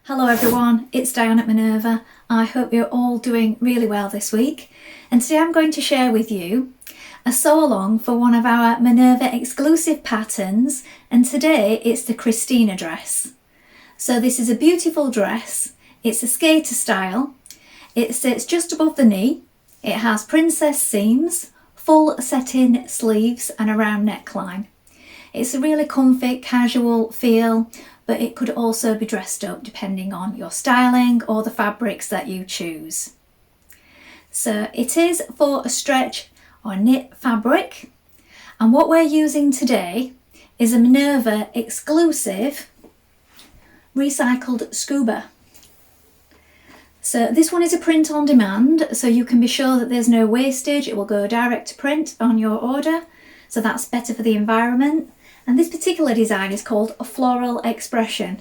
Hello everyone, it's Dianne at Minerva. I hope you're all doing really well this week. And today I'm going to share with you a sew along for one of our Minerva Exclusive patterns, and today it's the Christina Dress. So this is a beautiful dress. It's a skater style. It sits just above the knee. It has princess seams, full set-in sleeves and a round neckline. It's a really comfy, casual feel, but it could also be dressed up depending on your styling or the fabrics that you choose. So it is for a stretch or knit fabric, and what we're using today is a Minerva Exclusive recycled scuba. So this one is a print on demand, so you can be sure that there's no wastage. It will go direct to print on your order, so that's better for the environment. And this particular design is called a Floral Expression.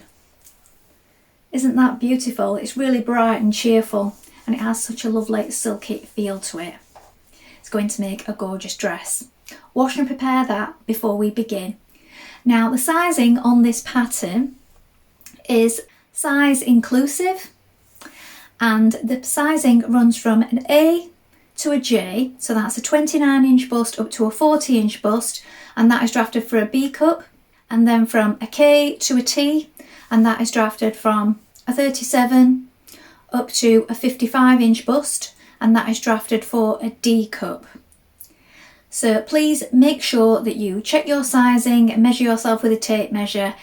Isn't that beautiful? It's really bright and cheerful, and it has such a lovely silky feel to it. It's going to make a gorgeous dress. Wash and prepare that before we begin. Now the sizing on this pattern is size inclusive, and the sizing runs from an A to a J, so that's a 29-inch bust up to a 40-inch bust, and that is drafted for a B cup, and then from a K to a T, and that is drafted from a 37 up to a 55-inch bust, and that is drafted for a D cup. So please make sure that you check your sizing and measure yourself with a tape measure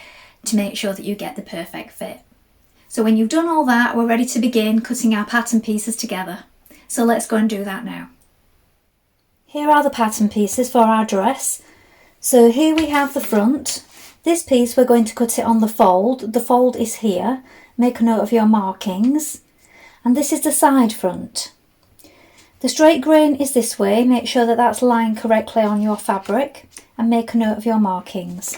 to make sure that you get the perfect fit. So when you've done all that, we're ready to begin cutting our pattern pieces together. So let's go and do that now. Here are the pattern pieces for our dress. So here we have the front. This piece we're going to cut it on the fold. The fold is here. Make a note of your markings. And this is the side front. The straight grain is this way. Make sure that that's lying correctly on your fabric, and make a note of your markings.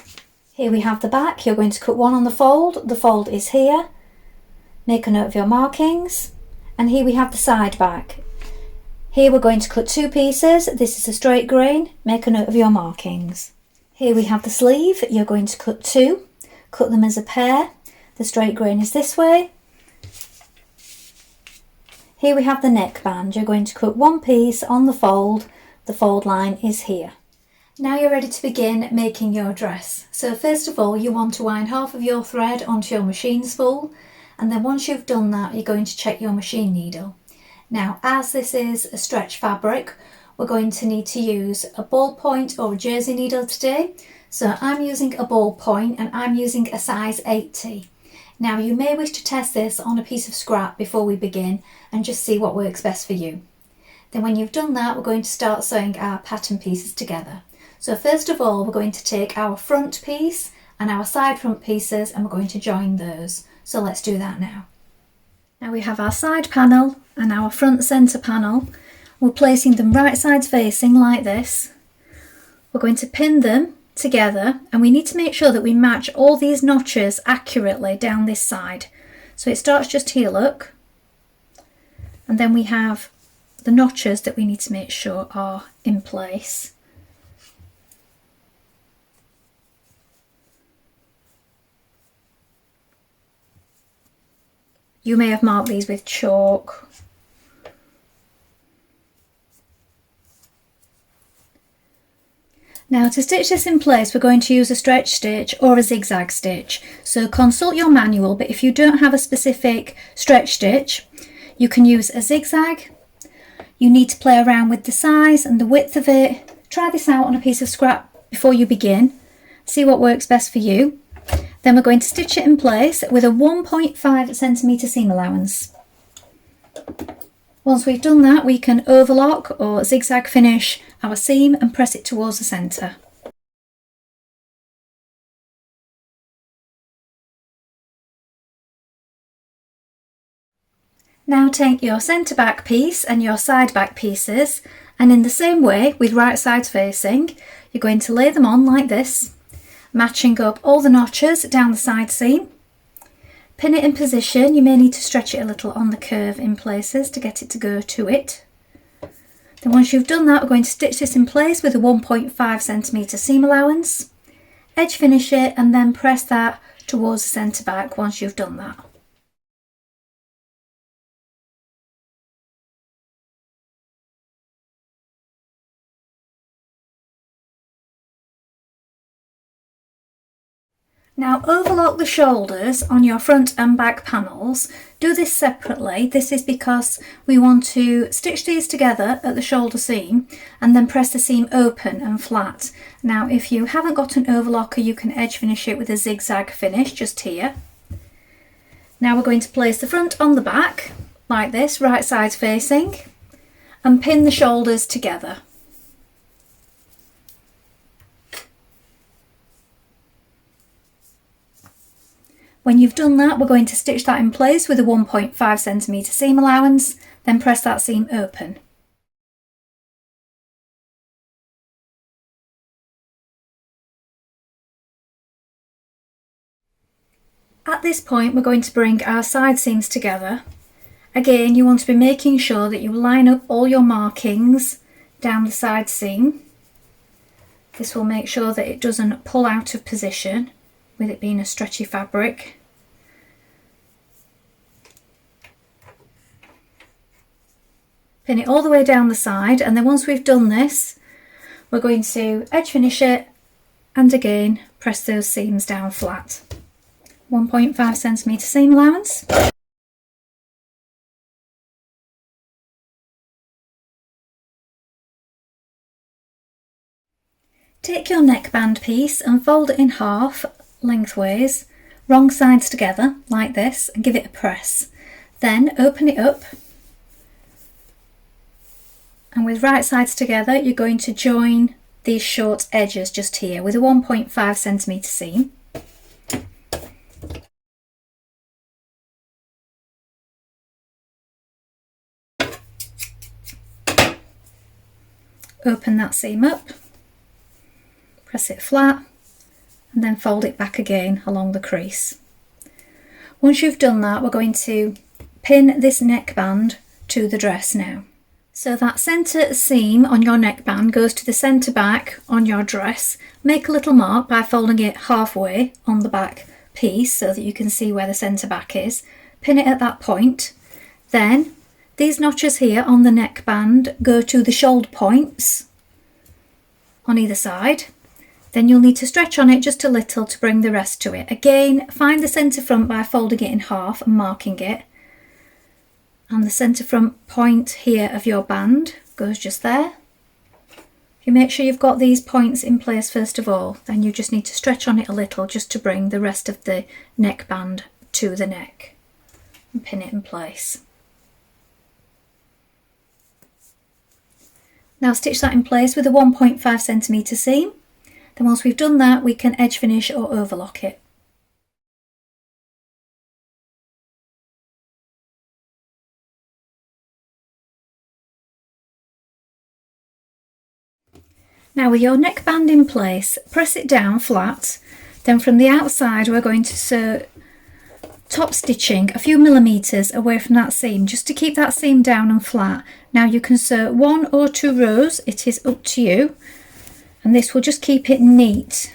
Here we have the back. You're going to cut one on the fold. The fold is here. Make a note of your markings. And here we have the side back. Here we're going to cut two pieces. This is a straight grain. Make a note of your markings. Here we have the sleeve. You're going to cut two. Cut them as a pair. The straight grain is this way. Here we have the neckband. You're going to cut one piece on the fold. The fold line is here. Now you're ready to begin making your dress. So first of all, you want to wind half of your thread onto your machine spool. And then once you've done that, you're going to check your machine needle. Now, as this is a stretch fabric, we're going to need to use a ballpoint or a jersey needle today. So I'm using a ballpoint, and I'm using a size 80. Now you may wish to test this on a piece of scrap before we begin and just see what works best for you. Then when you've done that, we're going to start sewing our pattern pieces together. So first of all, we're going to take our front piece and our side front pieces, and we're going to join those. So let's do that now. Now we have our side panel and our front centre panel. We're placing them right sides facing like this. We're going to pin them together, and we need to make sure that we match all these notches accurately down this side. So it starts just here, look. And then we have the notches that we need to make sure are in place. You may have marked these with chalk. Now to stitch this in place, we're going to use a stretch stitch or a zigzag stitch. So consult your manual, but if you don't have a specific stretch stitch, you can use a zigzag. You need to play around with the size and the width of it. Try this out on a piece of scrap before you begin. See what works best for you. Then we're going to stitch it in place with a 1.5 centimetre seam allowance. Once we've done that, we can overlock or zigzag finish our seam and press it towards the centre. Now take your centre back piece and your side back pieces, and in the same way, with right sides facing, you're going to lay them on like this, matching up all the notches down the side seam. Pin it in position. You may need to stretch it a little on the curve in places to get it to go to it. Then once you've done that, we're going to stitch this in place with a 1.5 centimetre seam allowance, edge finish it, and then press that towards the centre back once you've done that. Now overlock the shoulders on your front and back panels. Do this separately. This is because we want to stitch these together at the shoulder seam and then press the seam open and flat. Now if you haven't got an overlocker, you can edge finish it with a zigzag finish just here. Now we're going to place the front on the back like this, right sides facing, and pin the shoulders together. When you've done that, we're going to stitch that in place with a 1.5 centimetre seam allowance, then press that seam open. At this point, we're going to bring our side seams together. Again, you want to be making sure that you line up all your markings down the side seam. This will make sure that it doesn't pull out of position with it being a stretchy fabric. Pin it all the way down the side, and then once we've done this, we're going to edge finish it and again press those seams down flat. 1.5 centimetre seam allowance. Take your neckband piece and fold it in half lengthways, wrong sides together like this, and give it a press. Then open it up, and with right sides together you're going to join these short edges just here with a 1.5 centimetre seam. Open that seam up, press it flat, and then fold it back again along the crease. Once you've done that, we're going to pin this neckband to the dress now. So that centre seam on your neckband goes to the centre back on your dress. Make a little mark by folding it halfway on the back piece so that you can see where the centre back is. Pin it at that point. Then these notches here on the neckband go to the shoulder points on either side. Then you'll need to stretch on it just a little to bring the rest to it. Again, find the centre front by folding it in half and marking it. And the centre front point here of your band goes just there. You make sure you've got these points in place first of all, then you just need to stretch on it a little just to bring the rest of the neckband to the neck and pin it in place. Now stitch that in place with a 1.5 centimetre seam. Then once we've done that, we can edge finish or overlock it. Now with your neckband in place, press it down flat. Then from the outside we're going to sew top stitching a few millimetres away from that seam just to keep that seam down and flat. Now you can sew 1 or 2 rows, it is up to you, and this will just keep it neat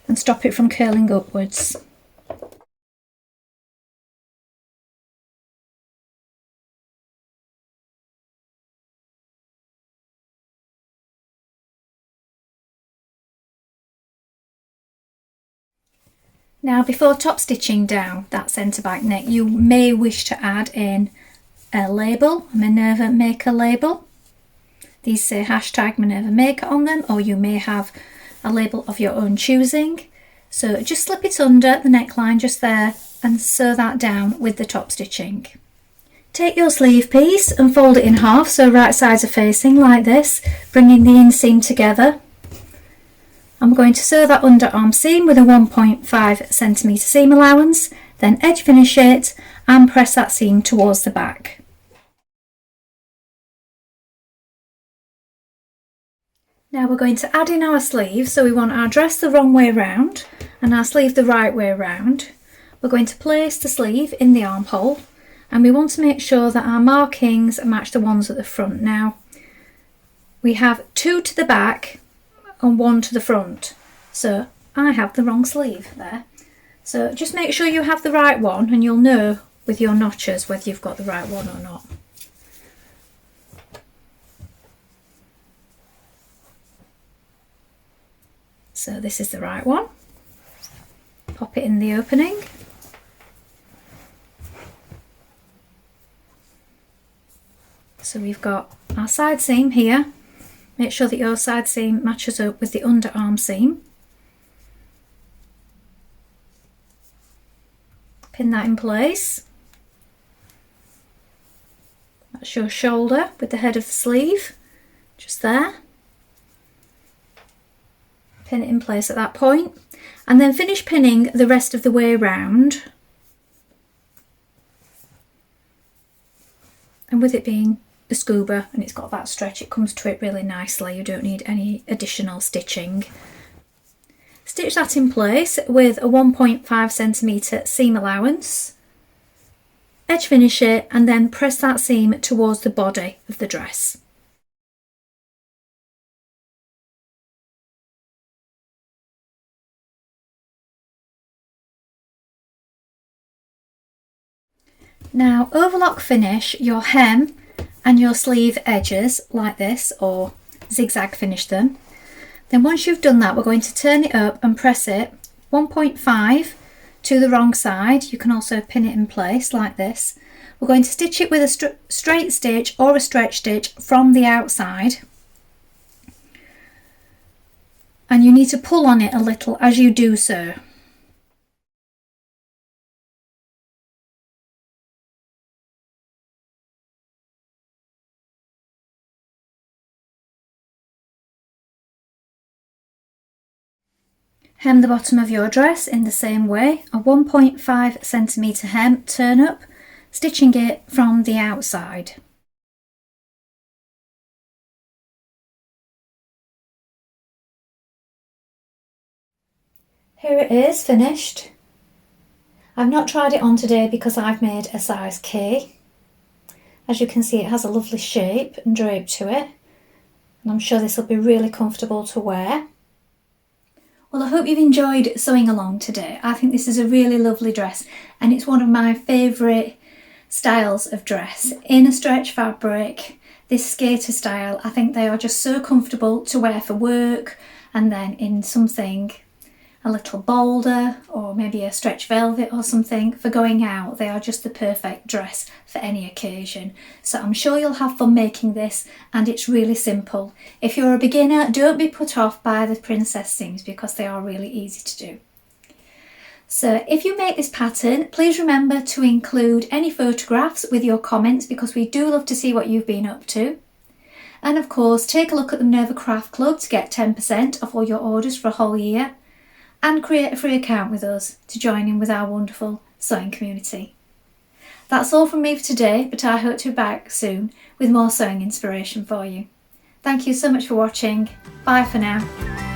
and stop it from curling upwards. Now before top stitching down that centre back neck, you may wish to add in a label, a Minerva Maker label. These say hashtag Minerva Maker on them, or you may have a label of your own choosing. So just slip it under the neckline just there and sew that down with the top stitching. Take your sleeve piece and fold it in half so right sides are facing like this, bringing the inseam together. I'm going to sew that underarm seam with a 1.5 centimetre seam allowance, then edge finish it and press that seam towards the back. Now we're going to add in our sleeve, so we want our dress the wrong way round and our sleeve the right way round. We're going to place the sleeve in the armhole, and we want to make sure that our markings match the ones at the front. Now we have 2 to the back and 1 to the front, so I have the wrong sleeve there. So just make sure you have the right one, and you'll know with your notches whether you've got the right one or not. So this is the right one. Pop it in the opening. So we've got our side seam here. Make sure that your side seam matches up with the underarm seam. Pin that in place. That's your shoulder with the head of the sleeve, just there. Pin it in place at that point, and then finish pinning the rest of the way round. And with it being a scuba and it's got that stretch, it comes to it really nicely. You don't need any additional stitching. Stitch that in place with a 1.5cm seam allowance. Edge finish it and then press that seam towards the body of the dress. Now overlock finish your hem and your sleeve edges like this, or zigzag finish them. Then once you've done that, we're going to turn it up and press it 1.5 to the wrong side. You can also pin it in place like this. We're going to stitch it with a straight stitch or a stretch stitch from the outside. And you need to pull on it a little as you do so. Hem the bottom of your dress in the same way, a 1.5cm hem, turn up, stitching it from the outside. Here it is, finished. I've not tried it on today because I've made a size K. As you can see, it has a lovely shape and drape to it, and I'm sure this will be really comfortable to wear. Well, I hope you've enjoyed sewing along today. I think this is a really lovely dress and it's one of my favourite styles of dress. In a stretch fabric, this skater style, I think they are just so comfortable to wear for work, and then in something a little bolder or maybe a stretch velvet or something for going out, they are just the perfect dress for any occasion. So I'm sure you'll have fun making this, and it's really simple. If you're a beginner, don't be put off by the princess seams because they are really easy to do. So if you make this pattern, please remember to include any photographs with your comments because we do love to see what you've been up to. And of course, take a look at the Minerva Craft Club to get 10% off all your orders for a whole year, and create a free account with us to join in with our wonderful sewing community. That's all from me for today, but I hope to be back soon with more sewing inspiration for you. Thank you so much for watching. Bye for now.